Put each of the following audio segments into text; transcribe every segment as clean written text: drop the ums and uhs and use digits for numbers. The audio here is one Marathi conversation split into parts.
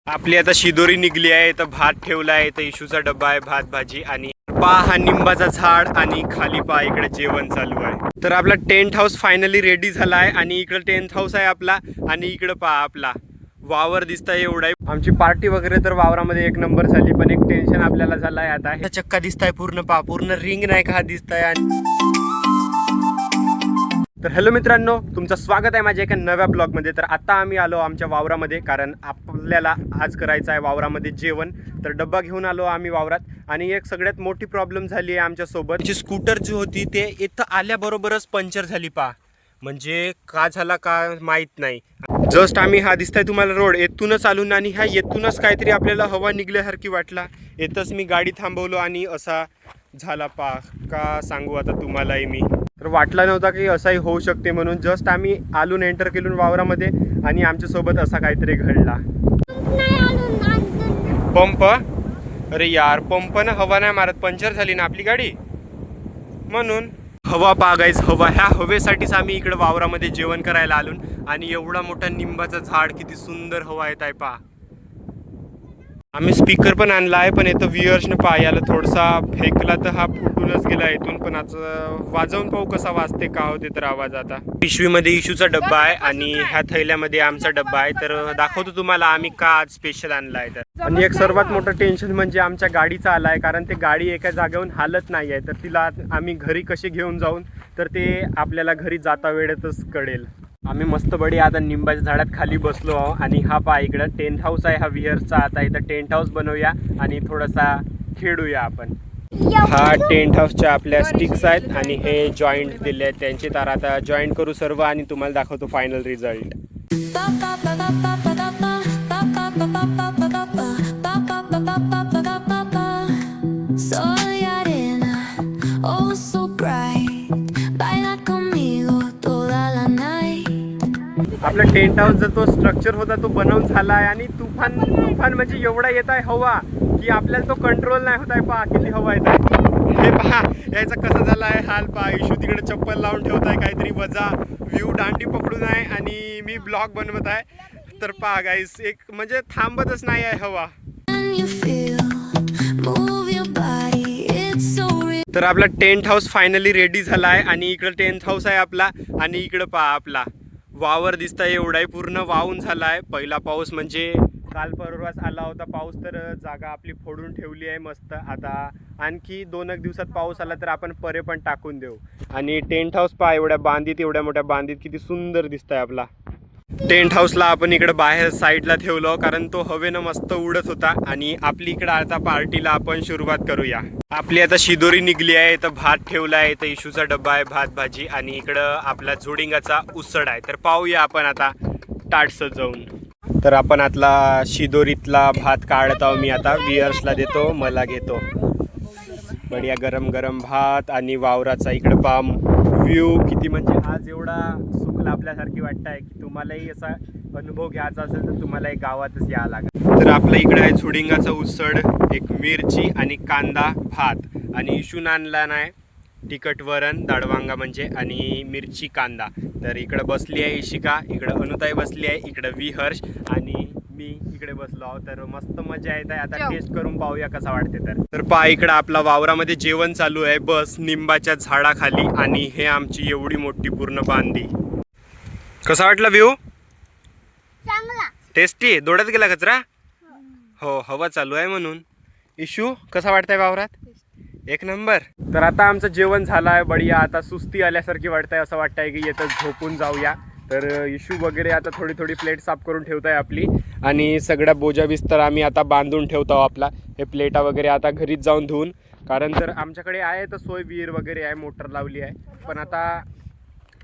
आपली आता शिदोरी निघली आहे, तर भात ठेवला आहे, तर इशूचा डब्बा आहे, भात भाजी आणि हा निंबाचा झाड आणि खाली इकडे जेवण चालू आहे. तर आपला टेंट हाऊस फायनली रेडी झाला आहे आणि इकडे टेंट हाऊस आहे आपला आणि इकडे आपला वावर दिसतंय एवढा. आमची पार्टी वगैरे तर वावरामध्ये एक नंबर झाली, पण एक टेन्शन आपल्याला झालं आहे आता. हे चक्का दिसताय पूर्ण रिंग नाही का दिसतंय. आणि तर हॅलो मित्रांनो, तुमचं स्वागत आहे माझ्या एका नव्या ब्लॉगमध्ये. तर आता आम्ही आलो आमच्या वावरामध्ये, कारण आपल्याला आज करायचं आहे वावरामध्ये जेवण. तर डब्बा घेऊन आलो आम्ही वावरात. आणि एक सगळ्यात मोठी प्रॉब्लेम झाली आहे आमच्यासोबत. जी स्कूटर जी होती ते इथं आल्याबरोबरच पंक्चर झाली म्हणजे का झाला का माहीत नाही. जस्ट आम्ही हा दिसताय तुम्हाला रोड येथूनच आलो आणि ह्या येथूनच काहीतरी आपल्याला हवा निघल्यासारखी वाटला. येतच मी गाडी थांबवलो आणि असा झाला का सांगू आता तुम्हालाही मी. तर वाटला नव्हता की असाही होऊ शकते म्हणून. जस्ट आम्ही आलून एंटर केलून वावरामध्ये आणि आमच्यासोबत असा काहीतरी घडला. पंप, अरे यार पंपनं हवा नाही मारत, पंक्चर झाली ना आपली गाडी म्हणून. हवा गाईस, हवा. ह्या हवेसाठीच आम्ही इकडे वावरामध्ये जेवण करायला आलो. आणि एवढा मोठा निंबाचा झाड, किती सुंदर हवा येत आहे आम्ही स्पीकर पण आणला आहे, पण इथं वियर्सनं याला थोडासा फेकला तर हा फुटूनच गेला इथून. पण आता वाजवून पाहू कसा वाजते का होते तर आवाज. आता पिशवीमध्ये इशूचा डब्बा आहे आणि ह्या थैल्यामध्ये आमचा डब्बा आहे. तर दाखवतो तुम्हाला आम्ही का आज स्पेशल आणला आहे. तर आणि एक सर्वात मोठं टेन्शन म्हणजे आमच्या गाडीचा आला आहे, कारण ते गाडी एका जागेवरून हालत नाही आहे. तर तिला आम्ही घरी कशी घेऊन जाऊन तर ते आपल्याला घरी जाता वेळेतच कळेल. आम्ही मस्त बडी आता निंबाच्या झाडात खाली बसलो आहो. आणि हा इकडं टेंट हाऊस आहे हा विहरचा. आता इथं टेंट हाऊस बनवूया आणि थोडासा खेळूया आपण. हा टेंट हाऊसच्या आपल्या स्टिक्स आहेत आणि हे जॉईंट दिले आहेत त्यांचे. तर आता जॉईंट करू सर्व आणि तुम्हाला दाखवतो फायनल रिझल्ट. आपला टेंट हाऊस जो स्ट्रक्चर होता तो बनवून झाला आहे. आणि तुफान म्हणजे एवढा येत आहे हवा की आपल्याला तो कंट्रोल नाही होत आहे. किती हवा येत आहे हे याचा कसा झाला आहे हाल. इशू तिकडे चप्पल लावून ठेवत आहे काहीतरी वजा, व्ह्यू दांडी पकडून आहे आणि मी ब्लॉग बनवत आहे. तर गाईस एक म्हणजे थांबतच नाही आहे हवा. तर आपला टेंट हाऊस फायनली रेडी झाला आहे आणि इकडं टेंट हाऊस आहे आपला आणि इकडं आपला वावर दिसतंय एवढाही पूर्ण वाहून झाला आहे. पहिला पाऊस म्हणजे काल परवाच आला होता पाऊस, तर जागा आपली फोडून ठेवली आहे मस्त. आता आणखी 2 दिवसात पाऊस आला तर आपण परे पण टाकून देऊ. आणि टेंट हाऊस एवढ्या मोठ्या बांधीत किती सुंदर दिसतंय आपला टेंट हाऊसला. आपण इकडे बाहेर साईडला ठेवलो कारण तो हवेनं मस्त उडत होता. आणि आपली इकडं आता पार्टीला आपण सुरुवात करूया. आपली आता शिदोरी निघली आहे, तर भात ठेवला आहे, तर इशूचा डब्बा आहे, भात भाजी आणि इकडं आपला झुडिंगाचा उसळ आहे. तर पाहूया आपण आता ताटसं जाऊन. तर आपण आतला शिदोरीतला भात काढत आहो. मी आता वियर्सला देतो, मला घेतो. बढिया गरम गरम भात आणि वावराचा इकडं व्ह्यू किती म्हणजे आज एवढा सुखला आपल्यासारखी वाटत आहे की तुम्हालाही असा अनुभव घ्यायचा असेल तर तुम्हालाही गावातच यावं लागेल. तर आपल्या इकडे आहे झुडिंगाचा उसळ, एक मिरची आणि कांदा भात आणि इशून आणला नाही तिखट वरण दाळवांगा म्हणजे आणि मिरची कांदा. तर इकडं बसली आहे इशिका, इकडं अनुताई बसली आहे, इकडं विहर्ष आणि मी इकडे बसलो आहोत. तर मस्त मजा येत आहे. आता टेस्ट करून पाहूया कसा वाटते. तर इकडं आपला वावरामध्ये जेवण चालू आहे बस निंबाच्या झाडाखाली. आणि हे आमची एवढी मोठी पूर्ण बांधी. कसा वाटला व्ह्यू? चांगला, टेस्टी. डोळ्यात गेला कचरा? हो, हवा चालू आहे म्हणून. इशू कसा वाटतंय वावरात? एक नंबर. तर आता आमचं जेवण झालं आहे बढिया. आता सुस्ती आल्यासारखी वाटतंय, असं वाटतंय की येतं झोपून जाऊया. तर इशू वगैरे आता थोडी प्लेट साफ करून ठेवताय आपली. आणि सगळ्या बोजा बिस्तर आम्ही आता बांधून ठेवतो आपला. हे प्लेटा वगैरे आता घरीच जाऊन धुवून, कारण तर आमच्याकडे आहे तर सोय विहीर वगैरे आहे, मोटर लावली आहे. पण आता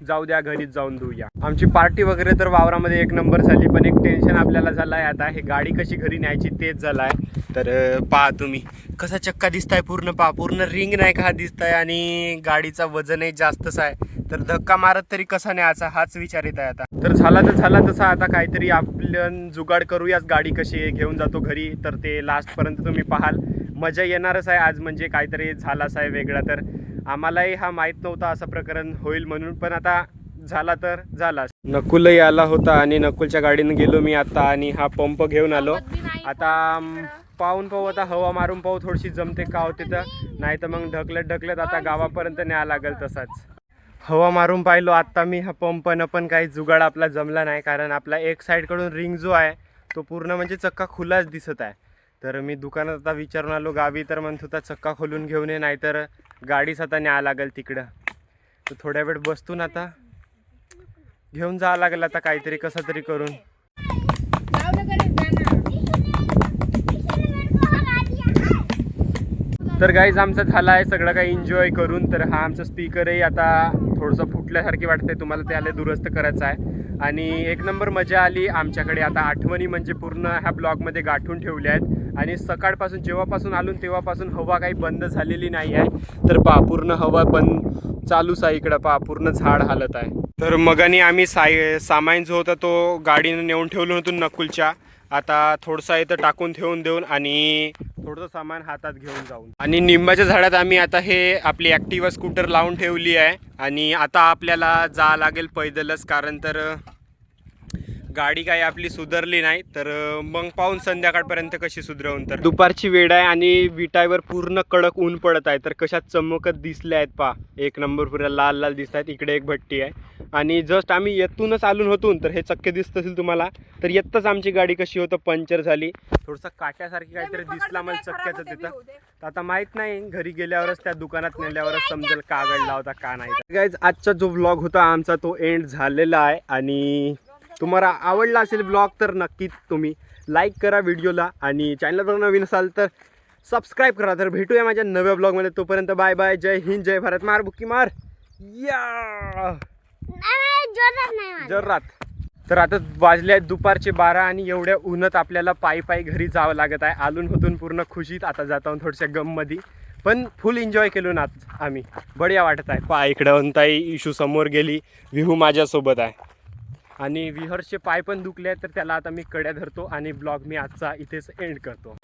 जाऊ द्या, घरीच जाऊन धुऊया. आमची पार्टी वगैरे तर वावरामध्ये एक नंबर झाली, पण एक टेन्शन आपल्याला झालं आहे आता, हे गाडी कशी घरी न्यायची तेच झालं आहे. तर तुम्ही कसा चक्का दिसताय पूर्ण रिंग नाही का दिसताय आणि गाडीचा वजनही जास्तच आहे. तर धक्का मारत तरी कसा न्यायचा हाच विचार येत आहे आता. तर झाला तसा आता काहीतरी आपलं जुगाड करूयाच. गाडी कशी घेऊन जातो घरी, तर ते लास्टपर्यंत तुम्ही पाहाल. मजा येणारच आहे आज, म्हणजे काहीतरी झालाच आहे वेगळा. तर आम्हालाही हा माहीत नव्हता असं प्रकरण होईल म्हणून, पण आता झाला तर झाला. नकुलही आला होता आणि नकुलच्या गाडीनं गेलो मी आता आणि हा पंप घेऊन आलो. आता पाहून पाहू, आता हवा मारून पाहू थोडीशी जमते का होते तर, नाही तर मग ढकलत आता गावापर्यंत न्यायला लागेल तसाच. हवा मारून पाहिलो आत्ता मी हा पंपनं, पण काही जुगाड आपला जमला नाही, कारण आपला एक साईडकडून रिंग जो आहे तो पूर्ण म्हणजे चक्का खुलाच दिसत आहे. तर मी दुकानात आता विचारून आलो गावी, तर म्हणत होता चक्का खोलून घेऊन ये, नाहीतर गाडीच आता न्यायला लागेल तिकडं. तर थोड्या वेळ बसतून आता घेऊन जावं लागेल आता काहीतरी कसं तरी करून. तर गाईज आमचं झालं आहे सगळं काही एन्जॉय करून. तर हा आमचा स्पीकरही आता थोडंसं फुटल्यासारखी वाटते, तुम्हाला त्याला दुरुस्त करायचं आहे. आणि एक नंबर मजा आली आमच्याकडे. आता आठवणी म्हणजे पूर्ण ह्या ब्लॉगमध्ये गाठून ठेवल्या आहेत. आणि सकाळपासून जेव्हापासून आलो तेव्हापासून हवा काही बंद झालेली नाही आहे. तर पहा पूर्ण हवा बंद चालूच आहे इकडं, पहा पूर्ण झाड हालत आहे. तर मगानी आम्ही सामान जो होता तो गाडीनं नेऊन ठेवलं होतं नकुलच्या. आता थोडंसं इथं टाकून ठेवून देऊन आणि थोडंसं सामान हातात घेऊन जाऊन, आणि निंबाच्या झाडात आम्ही आता हे आपली ॲक्टिवा स्कूटर लावून ठेवली आहे. आणि आता आपल्याला जावं लागेल पैदलच, कारण तर गाडी काही आपली सुधारली नाही. तर मग पाहून संध्याकाळपर्यंत कशी सुधरवून. तर दुपारची वेळ आहे आणि विटावर पूर्ण कडक ऊन पडत आहे. तर कशात चमकत दिसले आहेत पहा, एक नंबर पुऱ्या लाल लाल दिसत आहेत. इकडे एक भट्टी आहे आणि जस्ट आम्ही येतूनच आलून होतून, तर हे चक्के दिसत असेल तुम्हाला. तर येतच आमची गाडी कशी होतं पंक्चर झाली, थोडंसं काट्यासारखी काहीतरी दिसला मला चक्क्याचं तिथं. तर आता माहीत नाही, घरी गेल्यावरच त्या दुकानात नेल्यावरच समजेल का घडला होता का नाही. गाईज आजचा जो व्लॉग होता आमचा तो एंड झालेला आहे. आणि तुम्हाला आवडला असेल ब्लॉग तर नक्कीच तुम्ही लाईक करा व्हिडिओला, आणि चॅनलवर नवीन असाल तर सबस्क्राईब करा. तर भेटूया माझ्या नव्या ब्लॉगमध्ये. तोपर्यंत बाय बाय. जय हिंद, जय भारत. मार बुक्की मार या जोरात. तर आता वाजले आहेत दुपारचे 12 आणि एवढ्या उन्हात आपल्याला पायी घरी जावं लागत आहे. आलून होतून पूर्ण खुशीत आता जातो थोडशा गममध्ये, पण फुल एन्जॉय केलो ना आम्ही. बढिया वाटत आहे. पाय इकडं म्हणताय इशू समोर गेली, विहू माझ्यासोबत आहे आणि विहरचे पाय पण दुखले आहेत. तर त्याला आता मी कड्या धरतो आणि ब्लॉग मी आजचा इथेच एंड करतो.